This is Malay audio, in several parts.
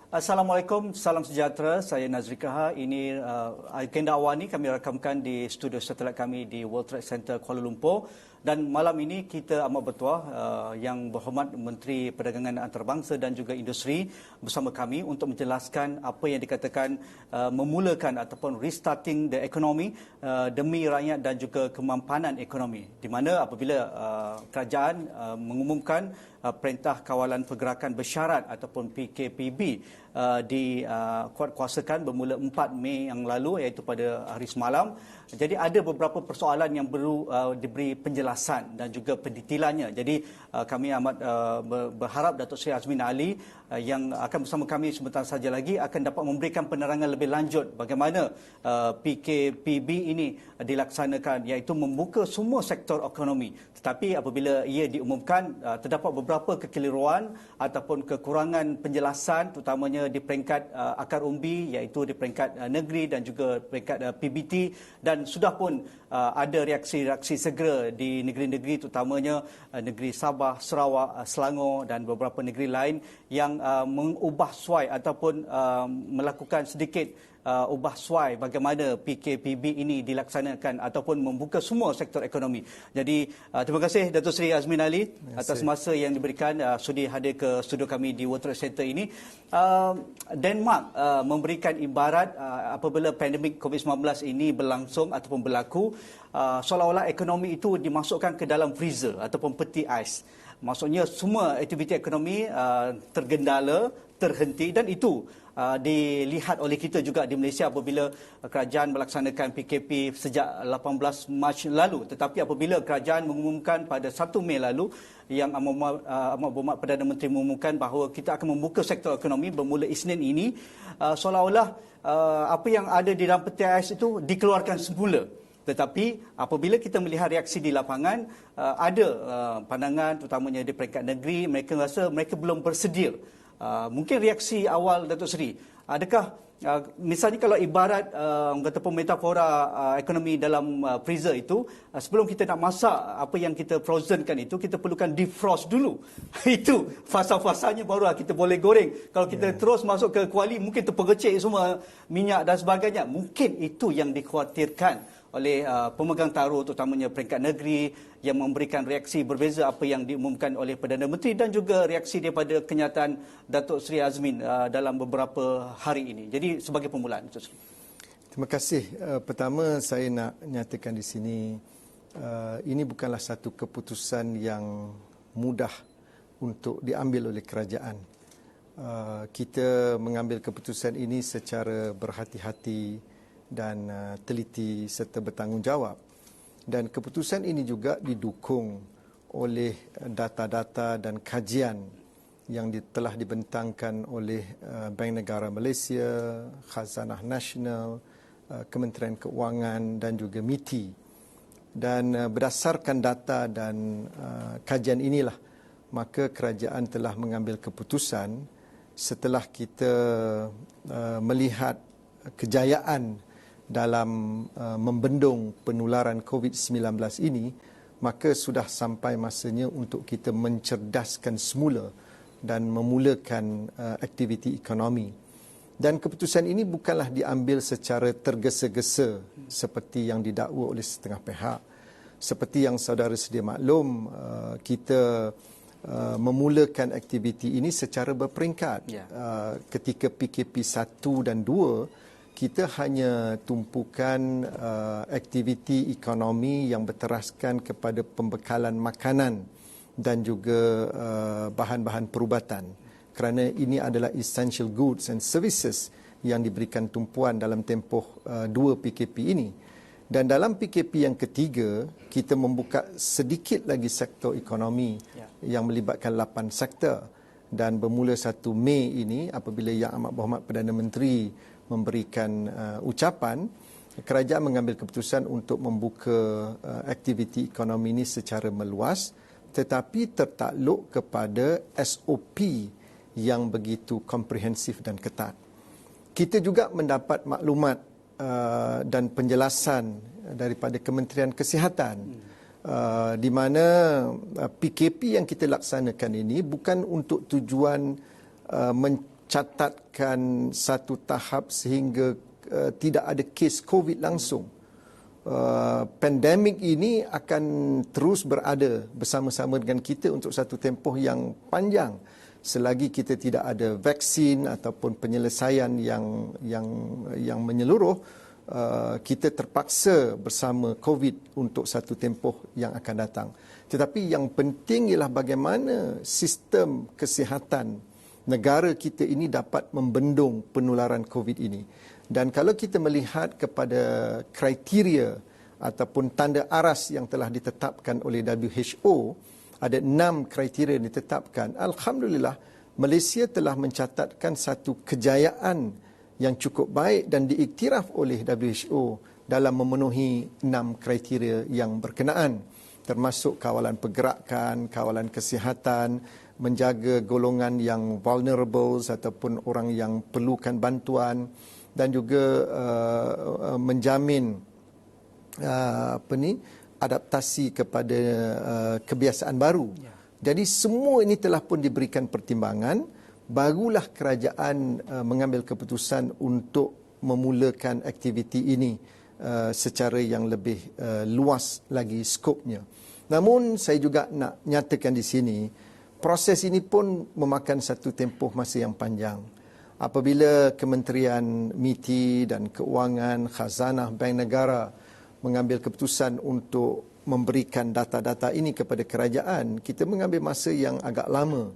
Assalamualaikum, salam sejahtera. Saya Nazri Kaha. Ini agenda awal ni kami rakamkan di studio satelit kami di World Trade Center Kuala Lumpur. Dan malam ini kita amat bertuah Yang Berhormat Menteri Perdagangan Antarabangsa dan juga Industri bersama kami untuk menjelaskan apa yang dikatakan memulakan ataupun restarting the economy demi rakyat dan juga kemampanan ekonomi. Di mana apabila kerajaan mengumumkan Perintah Kawalan Pergerakan Bersyarat ataupun PKPB dikuatkuasakan bermula 4 Mei yang lalu, iaitu pada hari semalam. Jadi ada beberapa persoalan yang perlu diberi penjelasan dan juga pendetailannya. Jadi kami amat berharap Datuk Seri Azmin Ali yang akan bersama kami sebentar saja lagi akan dapat memberikan penerangan lebih lanjut bagaimana PKPB ini dilaksanakan, iaitu membuka semua sektor ekonomi. Tetapi apabila ia diumumkan, terdapat beberapa kekeliruan ataupun kekurangan penjelasan, terutamanya di peringkat akar umbi, iaitu di peringkat negeri dan juga peringkat PBT, dan sudah pun ada reaksi-reaksi segera di negeri-negeri, terutamanya negeri Sabah, Sarawak, Selangor dan beberapa negeri lain yang mengubah suai ataupun melakukan sedikit ubah suai bagaimana PKPB ini dilaksanakan ataupun membuka semua sektor ekonomi. Jadi terima kasih Datuk Seri Azmin Ali atas masa yang diberikan sudi hadir ke studio kami di World Trade Center ini. Denmark memberikan ibarat apabila pandemik COVID-19 ini berlangsung ataupun berlaku, seolah-olah ekonomi itu dimasukkan ke dalam freezer ataupun peti ais. Maksudnya semua aktiviti ekonomi tergendala, terhenti, dan itu dilihat oleh kita juga di Malaysia apabila kerajaan melaksanakan PKP sejak 18 Mac lalu. Tetapi apabila kerajaan mengumumkan pada 1 Mei lalu, yang Amat Berhormat Perdana Menteri mengumumkan bahawa kita akan membuka sektor ekonomi bermula Isnin ini, seolah-olah apa yang ada di dalam peti ais itu dikeluarkan semula. Tetapi apabila kita melihat reaksi di lapangan, ada pandangan terutamanya di peringkat negeri, mereka rasa mereka belum bersedia. Mungkin reaksi awal Datuk Seri, adakah misalnya kalau ibarat ataupun metafora ekonomi dalam freezer itu, sebelum kita nak masak apa yang kita frozenkan itu, kita perlukan defrost dulu. Itu fasa-fasanya baru kita boleh goreng. Kalau kita terus masuk ke kuali, mungkin terpercik semua minyak dan sebagainya. Mungkin itu yang dikhawatirkan oleh pemegang taruh, terutamanya peringkat negeri, yang memberikan reaksi berbeza apa yang diumumkan oleh Perdana Menteri dan juga reaksi daripada kenyataan Datuk Seri Azmin dalam beberapa hari ini. Jadi sebagai permulaan, Datuk Seri. Terima kasih. Pertama, saya nak nyatakan di sini, ini bukanlah satu keputusan yang mudah untuk diambil oleh kerajaan. Kita mengambil keputusan ini secara berhati-hati dan teliti serta bertanggungjawab. Dan keputusan ini juga didukung oleh data-data dan kajian yang telah dibentangkan oleh Bank Negara Malaysia, Khazanah Nasional, Kementerian Keuangan dan juga MITI. Dan berdasarkan data dan kajian inilah, maka kerajaan telah mengambil keputusan setelah kita melihat kejayaan dalam membendung penularan COVID-19 ini, maka sudah sampai masanya untuk kita mencerdaskan semula dan memulakan aktiviti ekonomi. Dan keputusan ini bukanlah diambil secara tergesa-gesa seperti yang didakwa oleh setengah pihak. Seperti yang saudara sedia maklum, kita memulakan aktiviti ini secara berperingkat. Ketika PKP 1 dan 2, kita hanya tumpukan aktiviti ekonomi yang berteraskan kepada pembekalan makanan dan juga bahan-bahan perubatan. Kerana ini adalah essential goods and services yang diberikan tumpuan dalam tempoh 2 PKP ini. Dan dalam PKP yang ketiga, kita membuka sedikit lagi sektor ekonomi yang melibatkan 8 sektor. Dan bermula 1 Mei ini, apabila Yang Amat Berhormat Perdana Menteri memberikan ucapan, kerajaan mengambil keputusan untuk membuka aktiviti ekonomi ini secara meluas, tetapi tertakluk kepada SOP yang begitu komprehensif dan ketat. Kita juga mendapat maklumat dan penjelasan daripada Kementerian Kesihatan di mana PKP yang kita laksanakan ini bukan untuk tujuan catatkan satu tahap sehingga tidak ada kes COVID langsung. Pandemik ini akan terus berada bersama-sama dengan kita untuk satu tempoh yang panjang selagi kita tidak ada vaksin ataupun penyelesaian yang menyeluruh. Kita terpaksa bersama COVID untuk satu tempoh yang akan datang. Tetapi yang penting ialah bagaimana sistem kesihatan negara kita ini dapat membendung penularan COVID ini. Dan kalau kita melihat kepada kriteria ataupun tanda aras yang telah ditetapkan oleh WHO, ada 6 kriteria yang ditetapkan. Alhamdulillah, Malaysia telah mencatatkan satu kejayaan yang cukup baik dan diiktiraf oleh WHO dalam memenuhi 6 kriteria yang berkenaan, termasuk kawalan pergerakan, kawalan kesihatan, menjaga golongan yang vulnerable ataupun orang yang perlukan bantuan, dan juga menjamin adaptasi kepada kebiasaan baru. Jadi semua ini telah pun diberikan pertimbangan, barulah kerajaan mengambil keputusan untuk memulakan aktiviti ini secara yang lebih luas lagi skopnya. Namun saya juga nak nyatakan di sini, proses ini pun memakan satu tempoh masa yang panjang. Apabila Kementerian MITI dan Keuangan, Khazanah, Bank Negara mengambil keputusan untuk memberikan data-data ini kepada kerajaan, kita mengambil masa yang agak lama.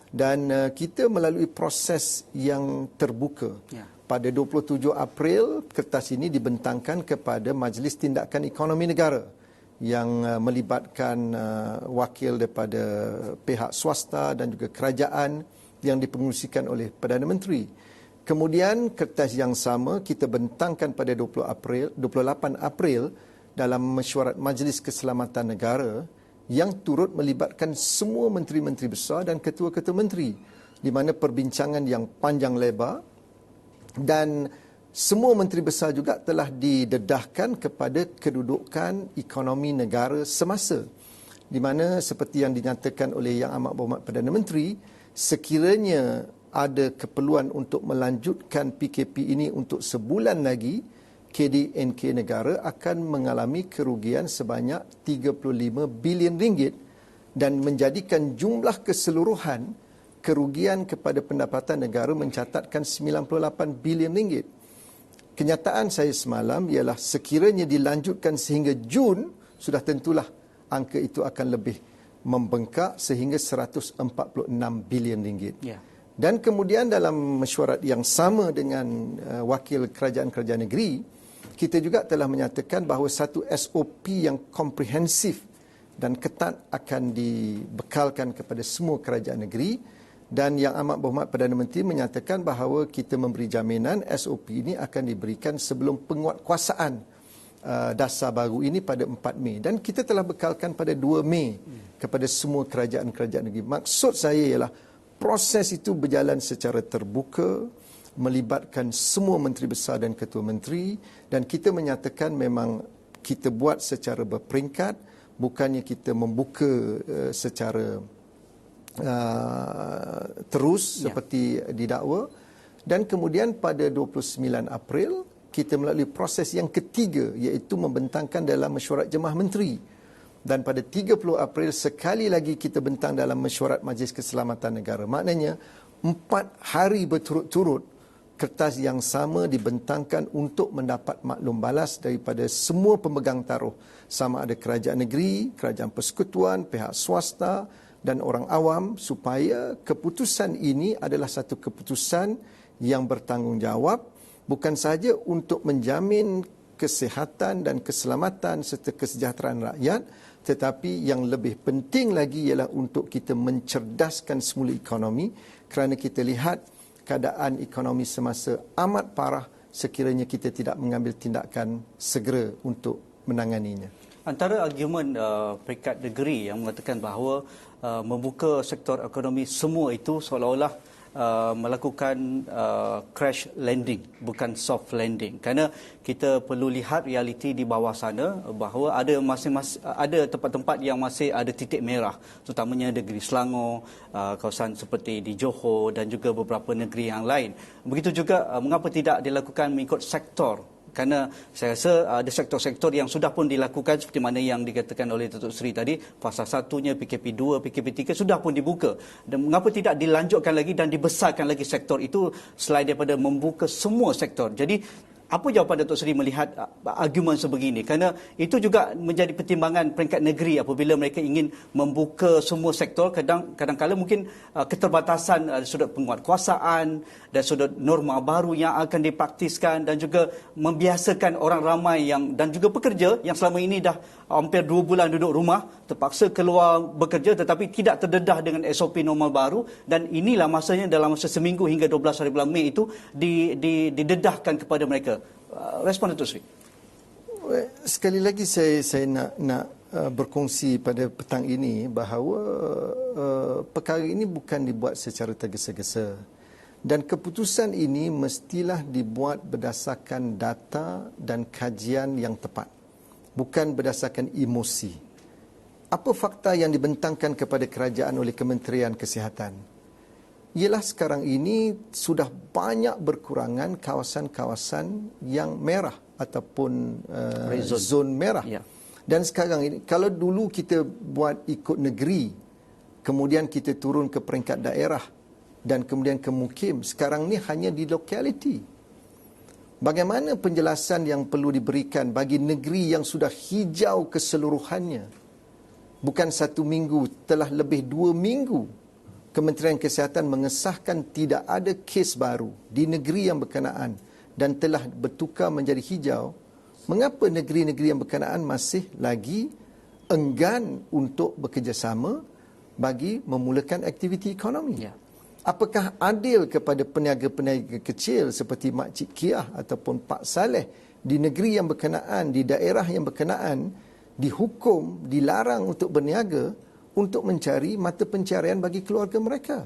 Dan kita melalui proses yang terbuka. Pada 27 April, kertas ini dibentangkan kepada Majlis Tindakan Ekonomi Negara yang melibatkan wakil daripada pihak swasta dan juga kerajaan yang dipengerusikan oleh Perdana Menteri. Kemudian kertas yang sama kita bentangkan pada 28 April dalam mesyuarat Majlis Keselamatan Negara yang turut melibatkan semua menteri-menteri besar dan ketua-ketua menteri, di mana perbincangan yang panjang lebar, dan semua menteri besar juga telah didedahkan kepada kedudukan ekonomi negara semasa, di mana seperti yang dinyatakan oleh Yang Amat Berhormat Perdana Menteri, sekiranya ada keperluan untuk melanjutkan PKP ini untuk sebulan lagi, KDNK negara akan mengalami kerugian sebanyak 35 bilion ringgit dan menjadikan jumlah keseluruhan kerugian kepada pendapatan negara mencatatkan 98 bilion ringgit. Kenyataan saya semalam ialah sekiranya dilanjutkan sehingga Jun, sudah tentulah angka itu akan lebih membengkak sehingga 146 bilion ringgit. Dan kemudian dalam mesyuarat yang sama dengan wakil kerajaan-kerajaan negeri, kita juga telah menyatakan bahawa satu SOP yang komprehensif dan ketat akan dibekalkan kepada semua kerajaan negeri, dan Yang Amat Berhormat Perdana Menteri menyatakan bahawa kita memberi jaminan SOP ini akan diberikan sebelum penguatkuasaan dasar baru ini pada 4 Mei. Dan kita telah bekalkan pada 2 Mei kepada semua kerajaan-kerajaan negeri. Maksud saya ialah proses itu berjalan secara terbuka, melibatkan semua menteri besar dan ketua menteri, dan kita menyatakan memang kita buat secara berperingkat, bukannya kita membuka secara terus seperti didakwa. Dan kemudian pada 29 April kita melalui proses yang ketiga, iaitu membentangkan dalam mesyuarat Jemaah Menteri. Dan pada 30 April sekali lagi kita bentang dalam mesyuarat Majlis Keselamatan Negara. Maknanya 4 hari berturut-turut kertas yang sama dibentangkan untuk mendapat maklum balas daripada semua pemegang taruh, sama ada kerajaan negeri, kerajaan persekutuan, pihak swasta dan orang awam, supaya keputusan ini adalah satu keputusan yang bertanggungjawab, bukan sahaja untuk menjamin kesihatan dan keselamatan serta kesejahteraan rakyat, tetapi yang lebih penting lagi ialah untuk kita mencerdaskan semula ekonomi, kerana kita lihat keadaan ekonomi semasa amat parah sekiranya kita tidak mengambil tindakan segera untuk menanganinya. Antara argumen peringkat negeri yang mengatakan bahawa membuka sektor ekonomi semua itu seolah-olah melakukan crash landing, bukan soft landing. Kerana kita perlu lihat realiti di bawah sana bahawa ada ada tempat-tempat yang masih ada titik merah, terutamanya negeri Selangor, kawasan seperti di Johor dan juga beberapa negeri yang lain. Begitu juga mengapa tidak dilakukan mengikut sektor. Kerana saya rasa ada sektor-sektor yang sudah pun dilakukan seperti mana yang dikatakan oleh Datuk Seri tadi, fasa satunya, PKP 2, PKP 3 sudah pun dibuka. Dan mengapa tidak dilanjutkan lagi dan dibesarkan lagi sektor itu selain daripada membuka semua sektor. Jadi apa jawapan Datuk Seri melihat argumen sebegini? Kerana itu juga menjadi pertimbangan peringkat negeri apabila mereka ingin membuka semua sektor. Kadang-kadang mungkin keterbatasan sudut penguatkuasaan dan sudut norma baru yang akan dipraktiskan dan juga membiasakan orang ramai dan juga pekerja yang selama ini dah hampir 2 bulan duduk rumah, terpaksa keluar bekerja tetapi tidak terdedah dengan SOP normal baru, dan inilah masanya dalam masa seminggu hingga 12 hari bulan Mei itu didedahkan kepada mereka. Respon Datuk Seri. Sekali lagi saya nak berkongsi pada petang ini bahawa perkara ini bukan dibuat secara tergesa-gesa, dan keputusan ini mestilah dibuat berdasarkan data dan kajian yang tepat, bukan berdasarkan emosi. Apa fakta yang dibentangkan kepada kerajaan oleh Kementerian Kesihatan? Ialah sekarang ini sudah banyak berkurangan kawasan-kawasan yang merah ataupun zon merah. Ya. Dan sekarang ini, kalau dulu kita buat ikut negeri, kemudian kita turun ke peringkat daerah dan kemudian ke mukim, sekarang ni hanya di lokaliti. Bagaimana penjelasan yang perlu diberikan bagi negeri yang sudah hijau keseluruhannya? Bukan 1 minggu, telah lebih 2 minggu Kementerian Kesihatan mengesahkan tidak ada kes baru di negeri yang berkenaan dan telah bertukar menjadi hijau. Mengapa negeri-negeri yang berkenaan masih lagi enggan untuk bekerjasama bagi memulakan aktiviti ekonomi? Ya. Apakah adil kepada peniaga-peniaga kecil seperti Makcik Kiah ataupun Pak Saleh di negeri yang berkenaan, di daerah yang berkenaan, dihukum, dilarang untuk berniaga untuk mencari mata pencarian bagi keluarga mereka?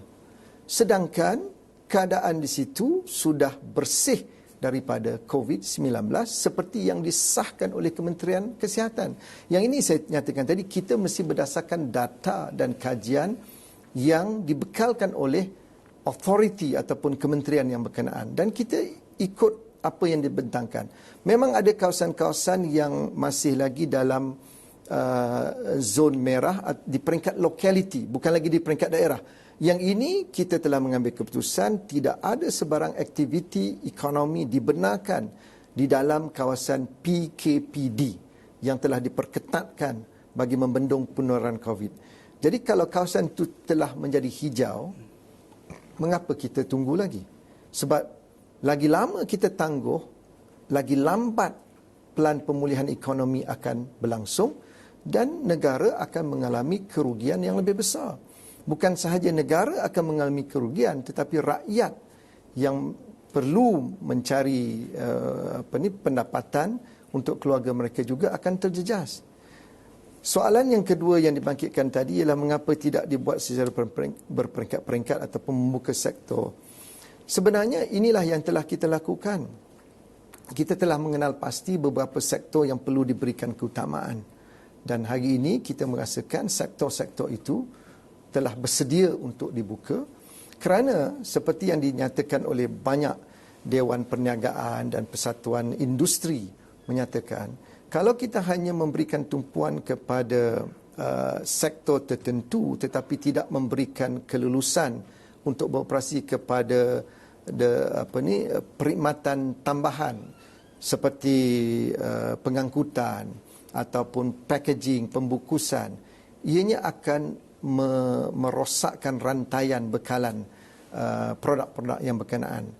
Sedangkan keadaan di situ sudah bersih daripada COVID-19 seperti yang disahkan oleh Kementerian Kesihatan. Yang ini saya nyatakan tadi, kita mesti berdasarkan data dan kajian yang dibekalkan oleh authority ataupun kementerian yang berkenaan, dan kita ikut apa yang dibentangkan. Memang ada kawasan-kawasan yang masih lagi dalam zon merah di peringkat lokaliti, bukan lagi di peringkat daerah. Yang ini kita telah mengambil keputusan tidak ada sebarang aktiviti ekonomi dibenarkan di dalam kawasan PKPD yang telah diperketatkan bagi membendung penularan COVID. Jadi kalau kawasan itu telah menjadi hijau, mengapa kita tunggu lagi? Sebab lagi lama kita tangguh, lagi lambat pelan pemulihan ekonomi akan berlangsung dan negara akan mengalami kerugian yang lebih besar. Bukan sahaja negara akan mengalami kerugian, tetapi rakyat yang perlu mencari pendapatan untuk keluarga mereka juga akan terjejas. Soalan yang kedua yang dibangkitkan tadi ialah mengapa tidak dibuat secara berperingkat-peringkat ataupun membuka sektor. Sebenarnya inilah yang telah kita lakukan. Kita telah mengenal pasti beberapa sektor yang perlu diberikan keutamaan. Dan hari ini kita merasakan sektor-sektor itu telah bersedia untuk dibuka, kerana seperti yang dinyatakan oleh banyak Dewan Perniagaan dan Persatuan Industri menyatakan, kalau kita hanya memberikan tumpuan kepada sektor tertentu tetapi tidak memberikan kelulusan untuk beroperasi kepada perkhidmatan tambahan seperti pengangkutan ataupun packaging, pembungkusan, ianya akan merosakkan rantaian bekalan produk-produk yang berkenaan.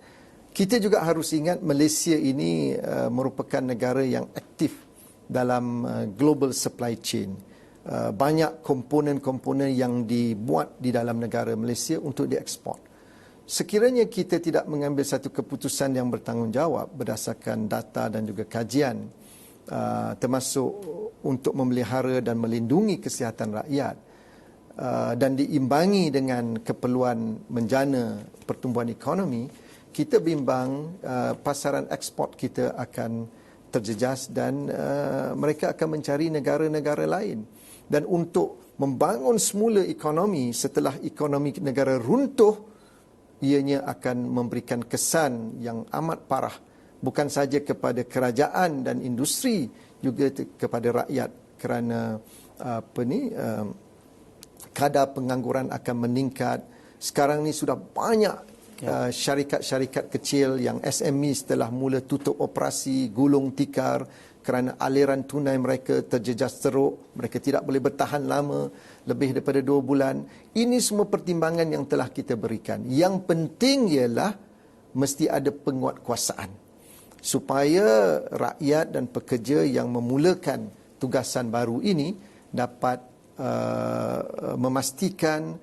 Kita juga harus ingat Malaysia ini merupakan negara yang aktif dalam global supply chain. Banyak komponen-komponen yang dibuat di dalam negara Malaysia untuk diekspor. Sekiranya kita tidak mengambil satu keputusan yang bertanggungjawab berdasarkan data dan juga kajian, termasuk untuk memelihara dan melindungi kesihatan rakyat, dan diimbangi dengan keperluan menjana pertumbuhan ekonomi, kita bimbang pasaran ekspor kita akan terjejas dan mereka akan mencari negara-negara lain. Dan untuk membangun semula ekonomi setelah ekonomi negara runtuh, ianya akan memberikan kesan yang amat parah, bukan saja kepada kerajaan dan industri, juga kepada rakyat, kerana kadar pengangguran akan meningkat. Sekarang ni sudah banyak syarikat-syarikat kecil yang SME telah mula tutup operasi, gulung tikar kerana aliran tunai mereka terjejas teruk. Mereka tidak boleh bertahan lama, lebih daripada 2 bulan. Ini semua pertimbangan yang telah kita berikan. Yang penting ialah mesti ada penguatkuasaan supaya rakyat dan pekerja yang memulakan tugasan baru ini dapat memastikan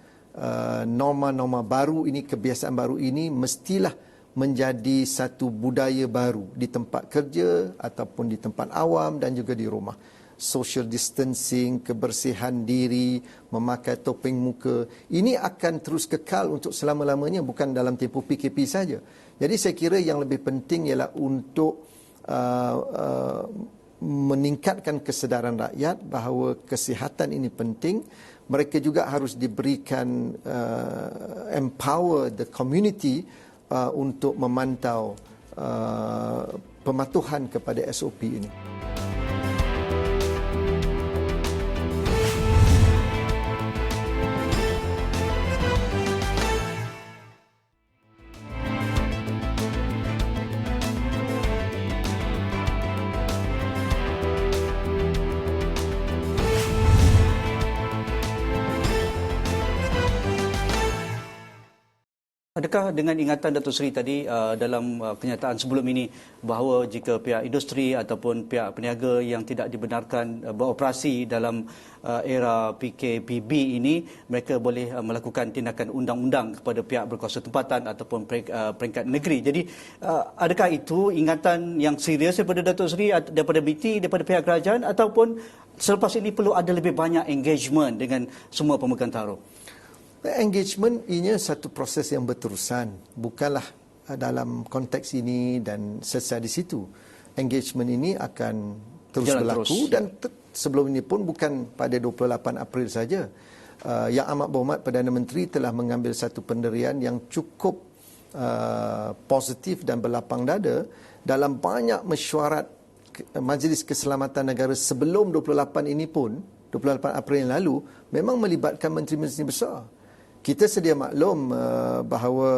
norma-norma baru ini, kebiasaan baru ini mestilah menjadi satu budaya baru di tempat kerja ataupun di tempat awam dan juga di rumah. Social distancing, kebersihan diri, memakai topeng muka, ini akan terus kekal untuk selama-lamanya, bukan dalam tempoh PKP saja. Jadi saya kira yang lebih penting ialah untuk meningkatkan kesedaran rakyat bahawa kesihatan ini penting. Mereka juga harus diberikan empower the community untuk memantau pematuhan kepada SOP ini. Adakah dengan ingatan Datuk Seri tadi dalam kenyataan sebelum ini bahawa jika pihak industri ataupun pihak peniaga yang tidak dibenarkan beroperasi dalam era PKPB ini, mereka boleh melakukan tindakan undang-undang kepada pihak berkuasa tempatan ataupun peringkat negeri. Jadi adakah itu ingatan yang serius daripada Datuk Seri, daripada BT, daripada pihak kerajaan, ataupun selepas ini perlu ada lebih banyak engagement dengan semua pemegang taruh? Engagement ini satu proses yang berterusan, bukanlah dalam konteks ini dan selesai di situ. Engagement ini akan terus berlaku dan sebelum ini pun bukan pada 28 April saja. Yang Amat Berhormat Perdana Menteri telah mengambil satu pendirian yang cukup positif dan berlapang dada dalam banyak mesyuarat Majlis Keselamatan Negara sebelum 28 ini pun, 28 April yang lalu, memang melibatkan menteri-menteri besar. Kita sedia maklum bahawa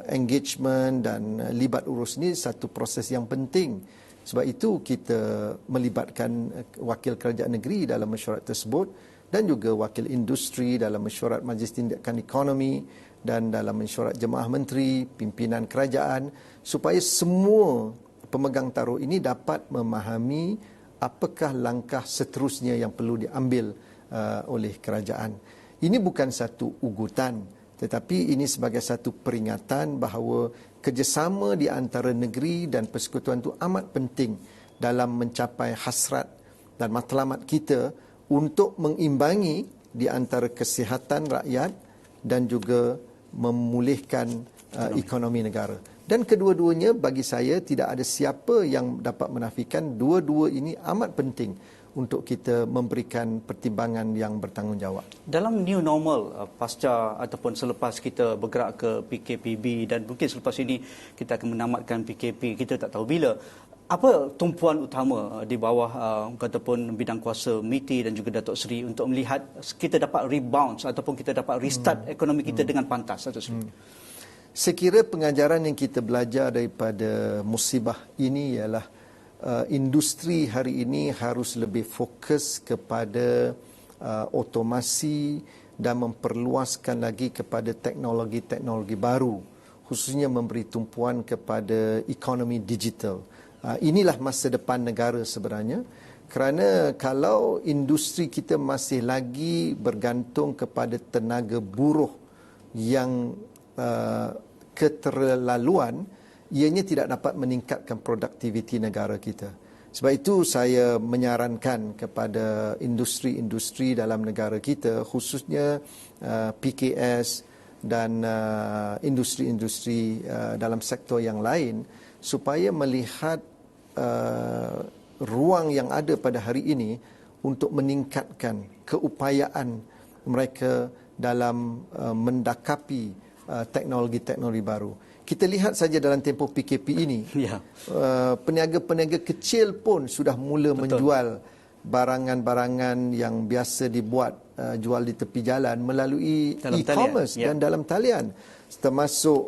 engagement dan libat urus ini satu proses yang penting. Sebab itu kita melibatkan wakil kerajaan negeri dalam mesyuarat tersebut dan juga wakil industri dalam mesyuarat Majlis Tindakan Ekonomi dan dalam mesyuarat jemaah menteri, pimpinan kerajaan, supaya semua pemegang taruh ini dapat memahami apakah langkah seterusnya yang perlu diambil oleh kerajaan. Ini bukan satu ugutan, tetapi ini sebagai satu peringatan bahawa kerjasama di antara negeri dan persekutuan itu amat penting dalam mencapai hasrat dan matlamat kita untuk mengimbangi di antara kesihatan rakyat dan juga memulihkan ekonomi negara. Dan kedua-duanya bagi saya tidak ada siapa yang dapat menafikan dua-dua ini amat penting untuk kita memberikan pertimbangan yang bertanggungjawab. Dalam new normal pasca ataupun selepas kita bergerak ke PKPB dan mungkin selepas ini kita akan menamatkan PKP, kita tak tahu bila, apa tumpuan utama di bawah ataupun bidang kuasa MITI dan juga Datuk Seri untuk melihat kita dapat rebound ataupun kita dapat restart ekonomi kita dengan pantas, Datuk Seri? Saya kira pengajaran yang kita belajar daripada musibah ini ialah industri hari ini harus lebih fokus kepada otomasi dan memperluaskan lagi kepada teknologi-teknologi baru, khususnya memberi tumpuan kepada ekonomi digital. Inilah masa depan negara sebenarnya, kerana kalau industri kita masih lagi bergantung kepada tenaga buruh yang keterlaluan, ianya tidak dapat meningkatkan produktiviti negara kita. Sebab itu saya menyarankan kepada industri-industri dalam negara kita, khususnya PKS, dan industri-industri dalam sektor yang lain supaya melihat ruang yang ada pada hari ini untuk meningkatkan keupayaan mereka dalam mendakapi teknologi-teknologi baru. Kita lihat saja dalam tempoh PKP ini, peniaga-peniaga kecil pun sudah mula menjual barangan-barangan yang biasa dibuat jual di tepi jalan melalui e-commerce dan dalam talian, termasuk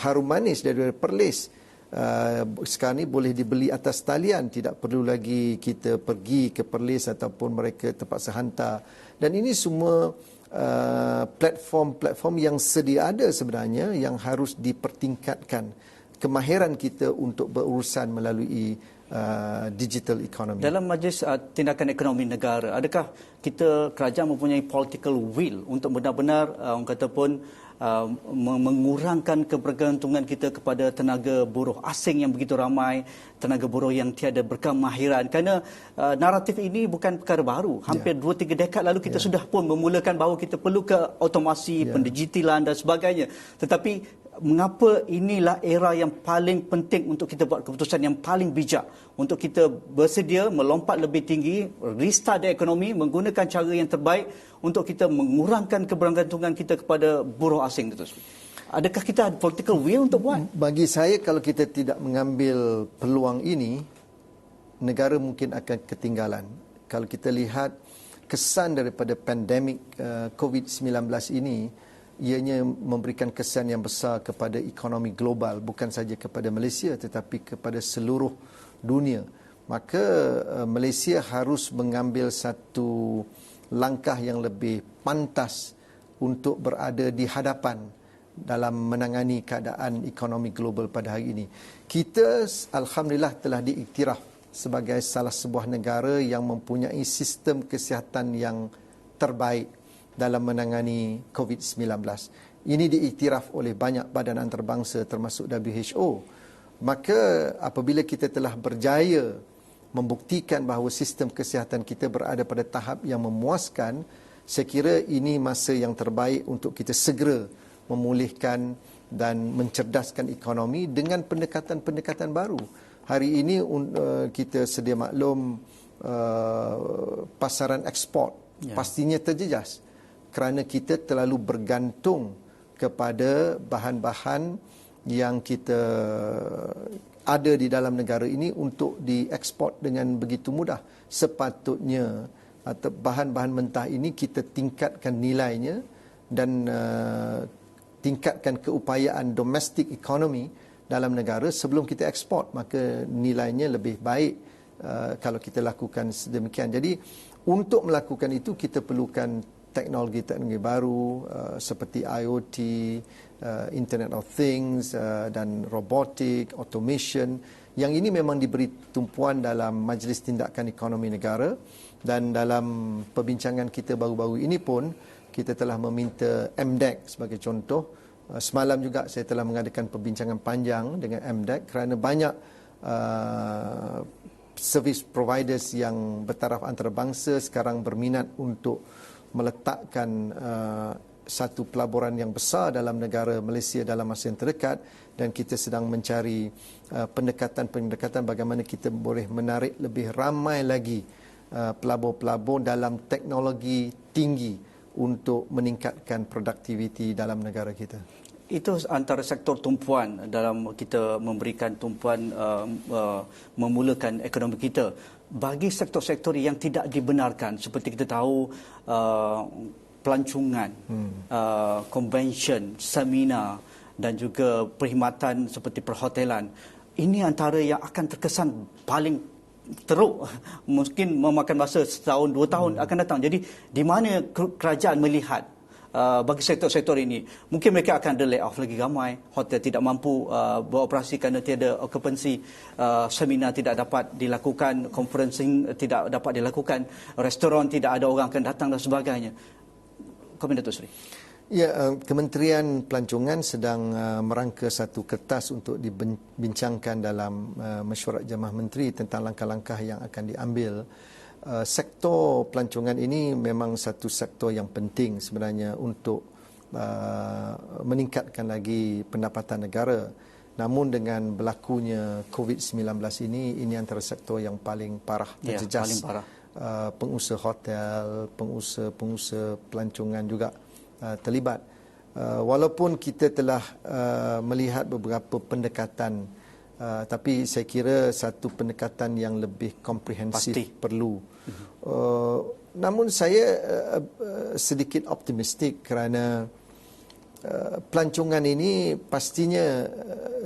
harum manis daripada Perlis. Sekarang ni boleh dibeli atas talian, tidak perlu lagi kita pergi ke Perlis ataupun mereka terpaksa hantar. Dan ini semua platform-platform yang sedia ada sebenarnya, yang harus dipertingkatkan kemahiran kita untuk berurusan melalui digital economy. Dalam Majlis Tindakan Ekonomi Negara, adakah kita kerajaan mempunyai political will untuk benar-benar orang kata pun mengurangkan kebergantungan kita kepada tenaga buruh asing yang begitu ramai, tenaga buruh yang tiada berkemahiran? Kerana naratif ini bukan perkara baru. Hampir 2-3 dekad lalu kita sudah pun memulakan bahawa kita perlu ke otomasi, pendigitalan dan sebagainya. Tetapi mengapa inilah era yang paling penting untuk kita buat keputusan yang paling bijak untuk kita bersedia melompat lebih tinggi, restart ekonomi menggunakan cara yang terbaik untuk kita mengurangkan kebergantungan kita kepada buruh asing itu? Adakah kita ada political will untuk buat? Bagi saya, kalau kita tidak mengambil peluang ini, negara mungkin akan ketinggalan. Kalau kita lihat kesan daripada pandemik COVID-19 ini, ianya memberikan kesan yang besar kepada ekonomi global, bukan saja kepada Malaysia tetapi kepada seluruh dunia. Maka Malaysia harus mengambil satu langkah yang lebih pantas untuk berada di hadapan dalam menangani keadaan ekonomi global pada hari ini. Kita alhamdulillah telah diiktiraf sebagai salah sebuah negara yang mempunyai sistem kesihatan yang terbaik dalam menangani COVID-19. Ini diiktiraf oleh banyak badan antarabangsa termasuk WHO. Maka apabila kita telah berjaya membuktikan bahawa sistem kesihatan kita berada pada tahap yang memuaskan, saya kira ini masa yang terbaik untuk kita segera memulihkan dan mencerdaskan ekonomi dengan pendekatan-pendekatan baru. Hari ini kita sedia maklum pasaran ekspor pastinya terjejas kerana kita terlalu bergantung kepada bahan-bahan yang kita ada di dalam negara ini untuk diekspor dengan begitu mudah. Sepatutnya atau bahan-bahan mentah ini kita tingkatkan nilainya dan tingkatkan keupayaan domestic economy dalam negara sebelum kita ekspor, maka nilainya lebih baik kalau kita lakukan sedemikian. Jadi untuk melakukan itu kita perlukan teknologi-teknologi baru seperti IoT, Internet of Things dan robotik, automation. Yang ini memang diberi tumpuan dalam Majlis Tindakan Ekonomi Negara, dan dalam perbincangan kita baru-baru ini pun kita telah meminta MDEC sebagai contoh. Semalam juga saya telah mengadakan perbincangan panjang dengan MDEC kerana banyak service providers yang bertaraf antarabangsa sekarang berminat untuk meletakkan satu pelaburan yang besar dalam negara Malaysia dalam masa yang terdekat, dan kita sedang mencari pendekatan-pendekatan bagaimana kita boleh menarik lebih ramai lagi pelabur-pelabur dalam teknologi tinggi untuk meningkatkan produktiviti dalam negara kita. Itu antara sektor tumpuan dalam kita memberikan tumpuan memulakan ekonomi kita. Bagi sektor-sektor yang tidak dibenarkan, seperti kita tahu pelancongan, convention, seminar dan juga perkhidmatan seperti perhotelan, ini antara yang akan terkesan paling teruk, mungkin memakan masa setahun, 2 tahun akan datang. Jadi di mana kerajaan melihat bagi sektor-sektor ini? Mungkin mereka akan ada lay off lagi ramai, hotel tidak mampu beroperasi kerana tiada occupancy, seminar tidak dapat dilakukan, conferencing tidak dapat dilakukan, restoran tidak ada orang akan datang dan sebagainya. Komen Datuk Seri. Ya, Kementerian Pelancongan sedang merangka satu kertas untuk dibincangkan dalam mesyuarat Jamaah Menteri tentang langkah-langkah yang akan diambil. Sektor pelancongan ini memang satu sektor yang penting sebenarnya untuk meningkatkan lagi pendapatan negara. Namun dengan berlakunya COVID-19 ini antara sektor yang paling parah terjejas. Paling parah. Pengusaha hotel, pengusaha pelancongan juga terlibat. Walaupun kita telah melihat beberapa pendekatan, tapi saya kira satu pendekatan yang lebih komprehensif perlu. Namun saya sedikit optimistik kerana pelancongan ini pastinya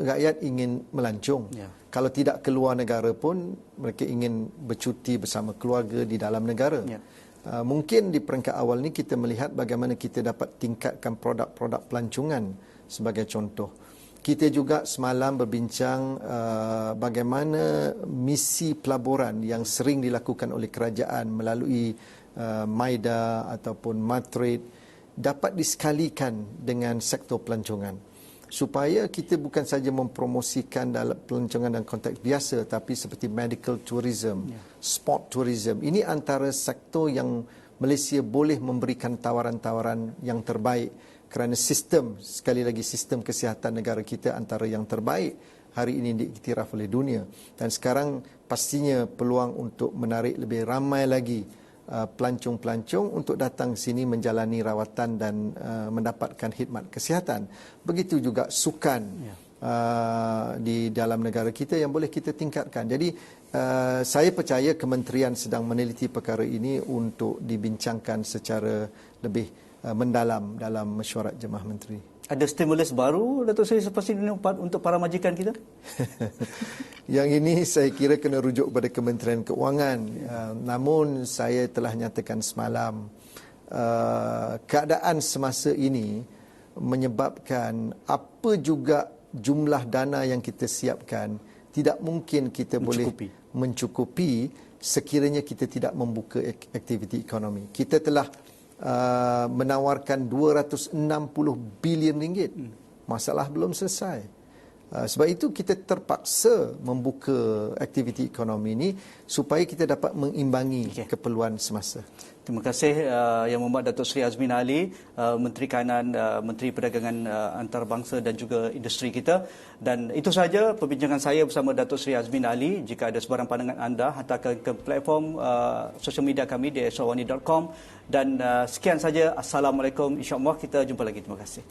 rakyat ingin melancong. Kalau tidak keluar negara pun mereka ingin bercuti bersama keluarga di dalam negara. Mungkin di peringkat awal ni kita melihat bagaimana kita dapat tingkatkan produk-produk pelancongan sebagai contoh. Kita juga semalam berbincang bagaimana misi pelaburan yang sering dilakukan oleh kerajaan melalui MIDA ataupun Matrade dapat disekalikan dengan sektor pelancongan. Supaya kita bukan saja mempromosikan dalam pelancongan dalam konteks biasa, tapi seperti medical tourism, sport tourism. Ini antara sektor yang Malaysia boleh memberikan tawaran-tawaran yang terbaik. Kerana sistem, sekali lagi sistem kesihatan negara kita antara yang terbaik hari ini diiktiraf oleh dunia. Dan sekarang pastinya peluang untuk menarik lebih ramai lagi pelancong-pelancong untuk datang sini menjalani rawatan dan mendapatkan khidmat kesihatan. Begitu juga sukan di dalam negara kita yang boleh kita tingkatkan. Jadi saya percaya kementerian sedang meneliti perkara ini untuk dibincangkan secara lebih mendalam dalam mesyuarat Jemaah Menteri. Ada stimulus baru, Datuk Seri, selepas ini untuk para majikan kita? Yang ini saya kira kena rujuk pada Kementerian Keuangan. Namun saya telah nyatakan semalam, keadaan semasa ini menyebabkan apa juga jumlah dana yang kita siapkan tidak mungkin kita boleh mencukupi sekiranya kita tidak membuka aktiviti ekonomi. Kita telah menawarkan 260 bilion ringgit. Masalah belum selesai. Sebab itu kita terpaksa membuka aktiviti ekonomi ini supaya kita dapat mengimbangi keperluan semasa. Terima kasih Yang Berhormat Datuk Seri Azmin Ali, Menteri Kanan, Menteri Perdagangan Antarabangsa dan juga industri kita. Dan itu sahaja perbincangan saya bersama Datuk Seri Azmin Ali. Jika ada sebarang pandangan anda, hantarkan ke platform sosial media kami di eswawani.com. Dan sekian saja. Assalamualaikum. InsyaAllah kita jumpa lagi. Terima kasih.